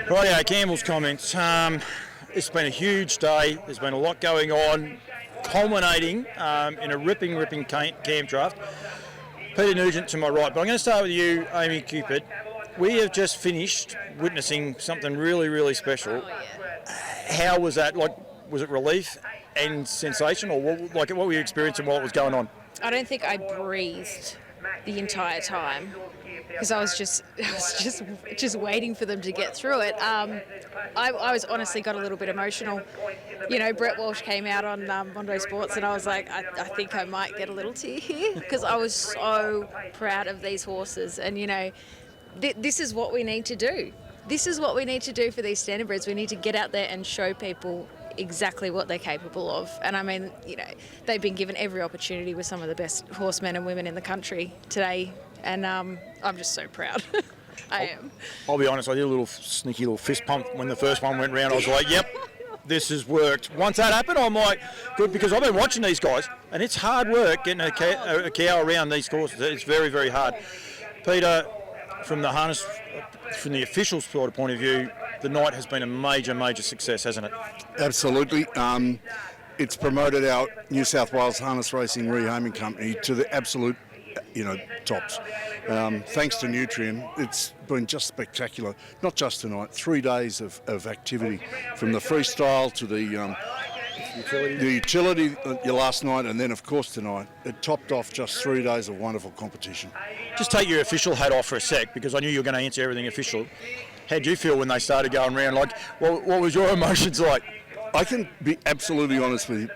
Rightio, Campbell's comments. It's been a huge day. There's been a lot going on, culminating in a ripping Campdraft. Peter Nugent to my right, but I'm going to start with you, Amiee Cupitt. We have just finished witnessing something really, really special. How was that? Like, was it relief and sensation, or what were you experiencing while it was going on? I don't think I breathed the entire time because I was just waiting for them to get through it. I was honestly got a little bit emotional. You know, Brett Walsh came out on Mondo Sports, and I was like, I think I might get a little tear here because I was so proud of these horses. And you know, this is what we need to do. This is what we need to do for these Standardbreds. We need to get out there and show people exactly what they're capable of. And I mean, you know, they've been given every opportunity with some of the best horsemen and women in the country today, and I'm just so proud. I am. I'll be honest, I did a little sneaky little fist pump when the first one went round. I was like, yep, this has worked. Once that happened, I'm like, good, because I've been watching these guys, and it's hard work getting a cow around these courses. It's very, very hard. Peter, from the officials' sort of point of view, the night has been a major success, hasn't it? Absolutely. It's promoted our New South Wales Harness Racing Rehoming Company to the absolute, tops. Thanks to Nutrien, it's been just spectacular. Not just tonight, 3 days of activity, from the freestyle to the utility last night, and then of course tonight. It topped off just 3 days of wonderful competition. Just take your official hat off for a sec, because I knew you were going to answer everything official. How did you feel when they started going round? Like, what was your emotions like? I can be absolutely honest with you.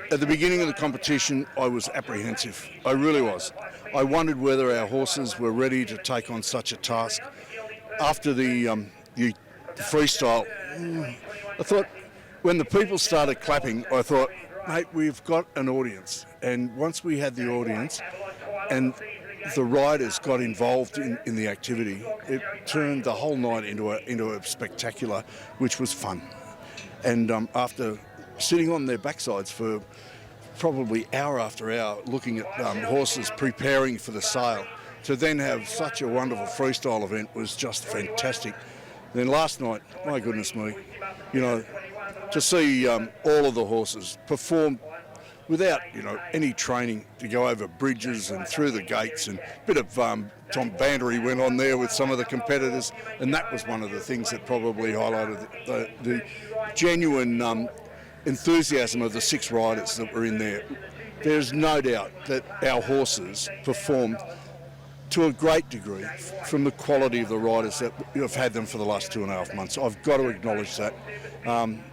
At the beginning of the competition, I was apprehensive. I really was. I wondered whether our horses were ready to take on such a task. After the freestyle, I thought, when the people started clapping, I thought, mate, we've got an audience. And once we had the audience and the riders got involved in the activity, it turned the whole night into a spectacular, which was fun. And after sitting on their backsides for probably hour after hour, looking at horses preparing for the sale, to then have such a wonderful freestyle event was just fantastic. Then last night, my goodness me, to see all of the horses perform without, any training, to go over bridges and through the gates, and a bit of Tom Bandery went on there with some of the competitors, and that was one of the things that probably highlighted the genuine enthusiasm of the 6 riders that were in there. There's no doubt that our horses performed to a great degree from the quality of the riders that have had them for the last 2.5 months. I've got to acknowledge that.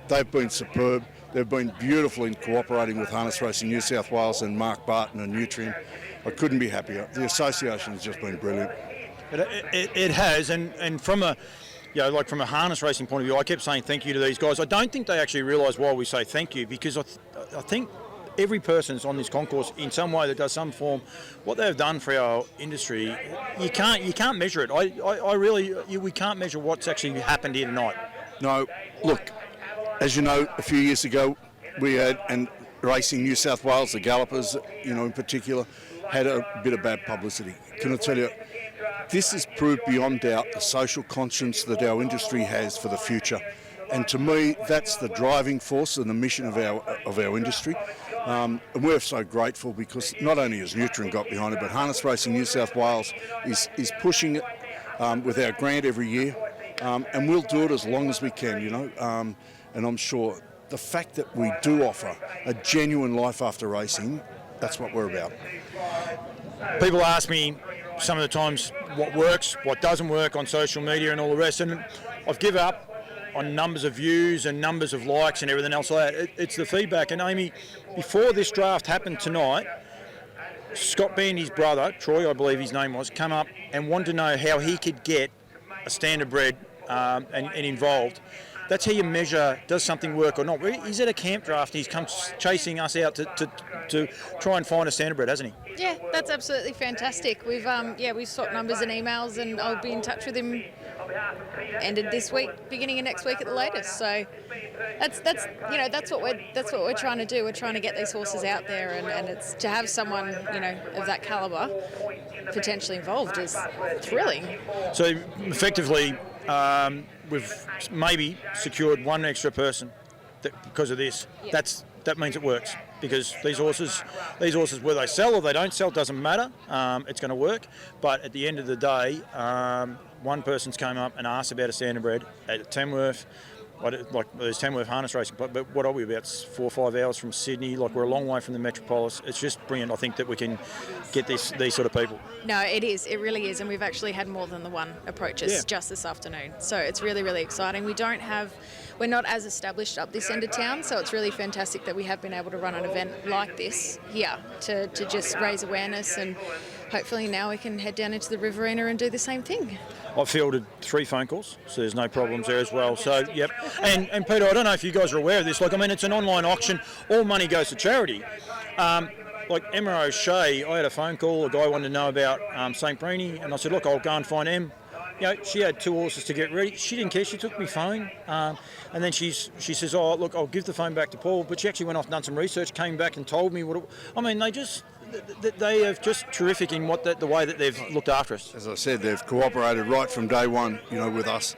They've been superb. They've been beautiful in cooperating with Harness Racing New South Wales and Mark Barton and Nutrien. I couldn't be happier. The association has just been brilliant. It has, and from a from a harness racing point of view, I kept saying thank you to these guys. I don't think they actually realise why we say thank you, because I think every person's on this concourse in some way that does some form. What they've done for our industry, you can't measure it. We can't measure what's actually happened here tonight. No, look, as you know, a few years ago we had, and Racing New South Wales, the Gallopers, in particular, had a bit of bad publicity. Can I tell you, this has proved beyond doubt the social conscience that our industry has for the future. And to me, that's the driving force and the mission of our industry. And we're so grateful, because not only has Nutrien got behind it, but Harness Racing New South Wales is pushing it with our grant every year. And we'll do it as long as we can, and I'm sure the fact that we do offer a genuine life after racing, that's what we're about. People ask me some of the times what works, what doesn't work on social media and all the rest, and I've given up on numbers of views and numbers of likes and everything else like that. It's the feedback. And Amiee, before this draft happened tonight, Scott Bandy's brother, Troy, I believe his name was, come up and wanted to know how he could get a Standardbred and involved. That's how you measure, does something work or not. He's at a Campdraft, he's come chasing us out to try and find a Standardbred, hasn't he? Yeah, that's absolutely fantastic. We've swapped numbers and emails, and I'll be in touch with him ended this week, beginning of next week at the latest. So that's what we're trying to do. We're trying to get these horses out there, and it's to have someone of that calibre potentially involved is thrilling. So effectively, we've maybe secured one extra person because of this. Yeah. That means it works, because these horses, whether they sell or they don't sell, doesn't matter. It's going to work. But at the end of the day, one person's came up and asked about a Standardbred at Tamworth. Like there's Nsw Harness Racing, but what are we, about 4 or 5 hours from Sydney? Like, we're a long way from the metropolis. It's just brilliant. I think that we can get these sort of people. No, it is. It really is. And we've actually had more than the one approach us just this afternoon. So it's really, really exciting. We're not as established up this end of town, so it's really fantastic that we have been able to run an event like this here to just raise awareness, and hopefully now we can head down into the Riverina and do the same thing. I've fielded 3 phone calls, so there's no problems there as well. So, yep. And Peter, I don't know if you guys are aware of this. Like, I mean, it's an online auction. All money goes to charity. Like Emma O'Shea, I had a phone call. A guy wanted to know about St. Brini, and I said, look, I'll go and find Em. You know, she had 2 horses to get ready. She didn't care. She took my phone, and then she says, "Oh, look, I'll give the phone back to Paul." But she actually went off and done some research, came back and told me what. I mean, they are just terrific in the way that they've looked after us. As I said, they've cooperated right from day one, you know, with us.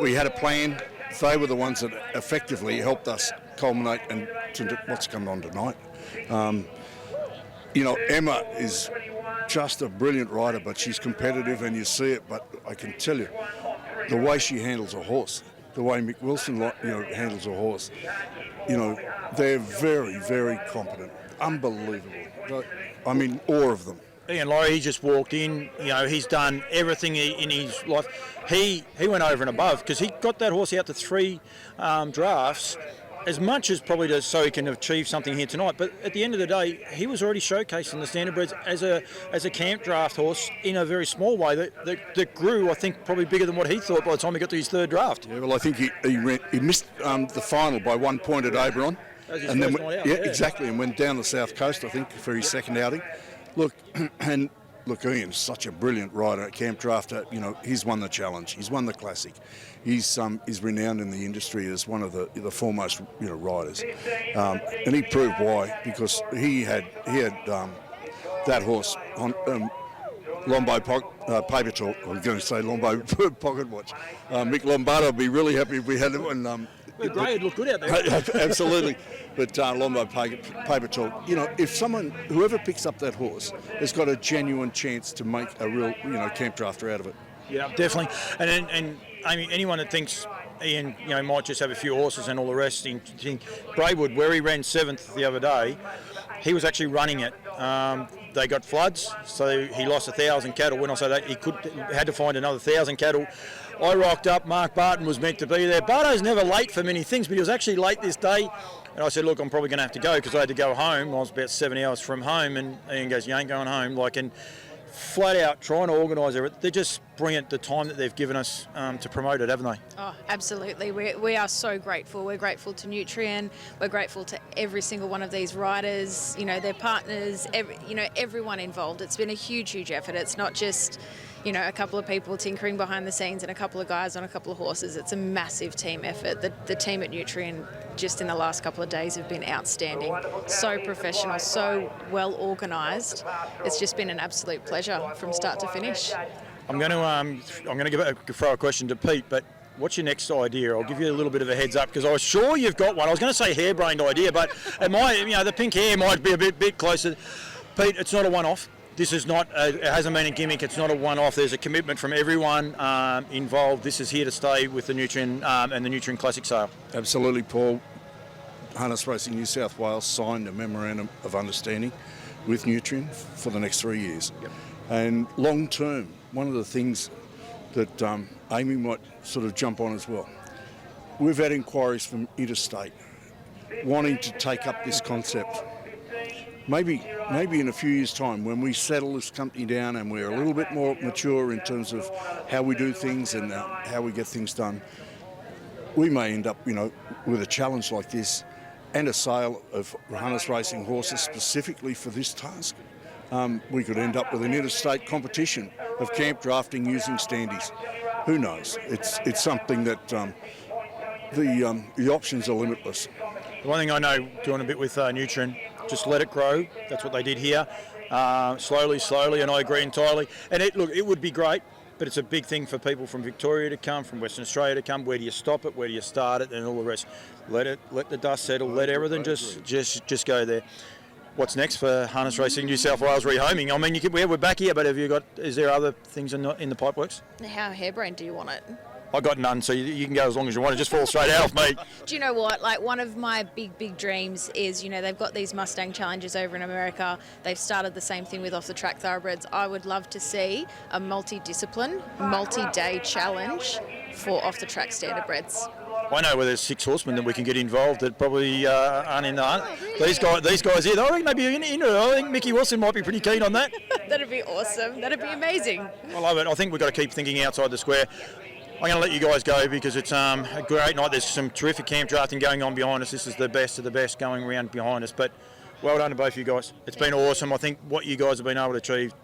We had a plan. They were the ones that effectively helped us culminate and to what's coming on tonight. You know, Emma is just a brilliant rider, but she's competitive, and you see it. But I can tell you, the way she handles a horse, the way Mick Wilson, handles a horse, you know, they're very, very competent. Unbelievable. I mean, awe of them. Ian Laurie, he just walked in. You know, he's done everything in his life. He went over and above, because he got that horse out to 3 drafts, as much as probably so he can achieve something here tonight. But at the end of the day, he was already showcasing the Standardbreds as a camp draft horse in a very small way that grew, I think, probably bigger than what he thought by the time he got to his 3rd draft. Yeah, well, I think he missed the final by 1 point at Oberon. And then exactly, and went down the south coast, I think, for his 2nd outing. Look, Ian's such a brilliant rider at Camp Drafter. You know, he's won the challenge. He's won the classic. He's renowned in the industry as one of the foremost riders, and he proved why, because he had that horse on Lombo paper talk. I was going to say Lombo pocket watch. Mick Lombardo would be really happy if we had him. And Gray would look good out there. Absolutely. But Lombo paper talk, you know, whoever picks up that horse has got a genuine chance to make a real, camp drafter out of it. Yeah, definitely. And I mean, anyone that thinks Ian, might just have a few horses and all the rest, Braywood, where he ran 7th the other day, he was actually running it. They got floods, so he lost 1,000 cattle. When I say that, he had to find another 1,000 cattle. I rocked up. Mark Barton was meant to be there. Barto's never late for many things, but he was actually late this day. And I said, look, I'm probably going to have to go, because I had to go home. I was about 7 hours from home, and Ian goes, you ain't going home. And flat out trying to organise everything. They're just brilliant, the time that they've given us to promote it, haven't they? Oh, absolutely. We are so grateful. We're grateful to Nutrien. We're grateful to every single one of these riders, their partners, everyone involved. It's been a huge, huge effort. It's not just, a couple of people tinkering behind the scenes and a couple of guys on a couple of horses. It's a massive team effort. The team at Nutrien just in the last couple of days have been outstanding. So professional, so well organised. It's just been an absolute pleasure from start to finish. I'm going to throw a question to Pete, but what's your next idea? I'll give you a little bit of a heads up, because I was sure you've got one. I was going to say harebrained idea, but it might, the pink hair might be a bit closer. Pete, it's not a one-off. This is not, it hasn't been a gimmick. It's not a one-off. There's a commitment from everyone involved. This is here to stay with the Nutrien and the Nutrien Classic sale. Absolutely, Paul. Harness Racing New South Wales signed a memorandum of understanding with Nutrien for the next 3 years. Yep. And long term, one of the things that Amiee might sort of jump on as well, we've had inquiries from interstate wanting to take up this concept. Maybe in a few years' time, when we settle this company down and we're a little bit more mature in terms of how we do things and how we get things done, we may end up, with a challenge like this and a sale of harness racing horses specifically for this task. We could end up with an interstate competition of camp drafting using standees. Who knows? It's something that the options are limitless. The one thing I know, doing a bit with Nutrien, just let it grow. That's what they did here. Slowly, and I agree entirely. And it would be great but it's a big thing for people from Victoria to come, from Western Australia to come. Where do you stop it? Where do you start it? And all the rest. Let the dust settle. Let everything just go there. What's next for harness racing New South Wales rehoming? I mean, we're back here, but is there other things in the pipeworks? How harebrained do you want it? I got none, so you can go as long as you want. It just fall straight out of me. Do you know what? Like, one of my big dreams is, you know, they've got these Mustang challenges over in America. They've started the same thing with off-the-track thoroughbreds. I would love to see a multi-discipline, multi-day challenge for off-the-track standardbreds. I know where there's 6 horsemen that we can get involved that probably aren't in the hunt. Oh, really? These guys here, I think maybe I think Mickey Wilson might be pretty keen on that. That'd be awesome. That'd be amazing. I love it. I think we've got to keep thinking outside the square. I'm going to let you guys go because it's a great night. There's some terrific camp drafting going on behind us. This is the best of the best going around behind us. But well done to both of you guys. It's been awesome. I think what you guys have been able to achieve,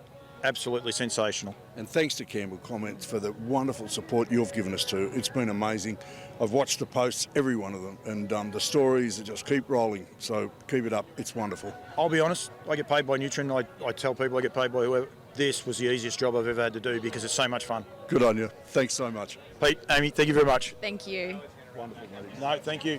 absolutely sensational. And thanks to Campbell Comments for the wonderful support you've given us too. It's been amazing. I've watched the posts, every one of them, and the stories just keep rolling. So keep it up. It's wonderful. I'll be honest, I get paid by Nutrien. I tell people I get paid by whoever. This was the easiest job I've ever had to do because it's so much fun. Good on you. Thanks so much. Pete, Amiee, thank you very much. Thank you. Wonderful. No, thank you.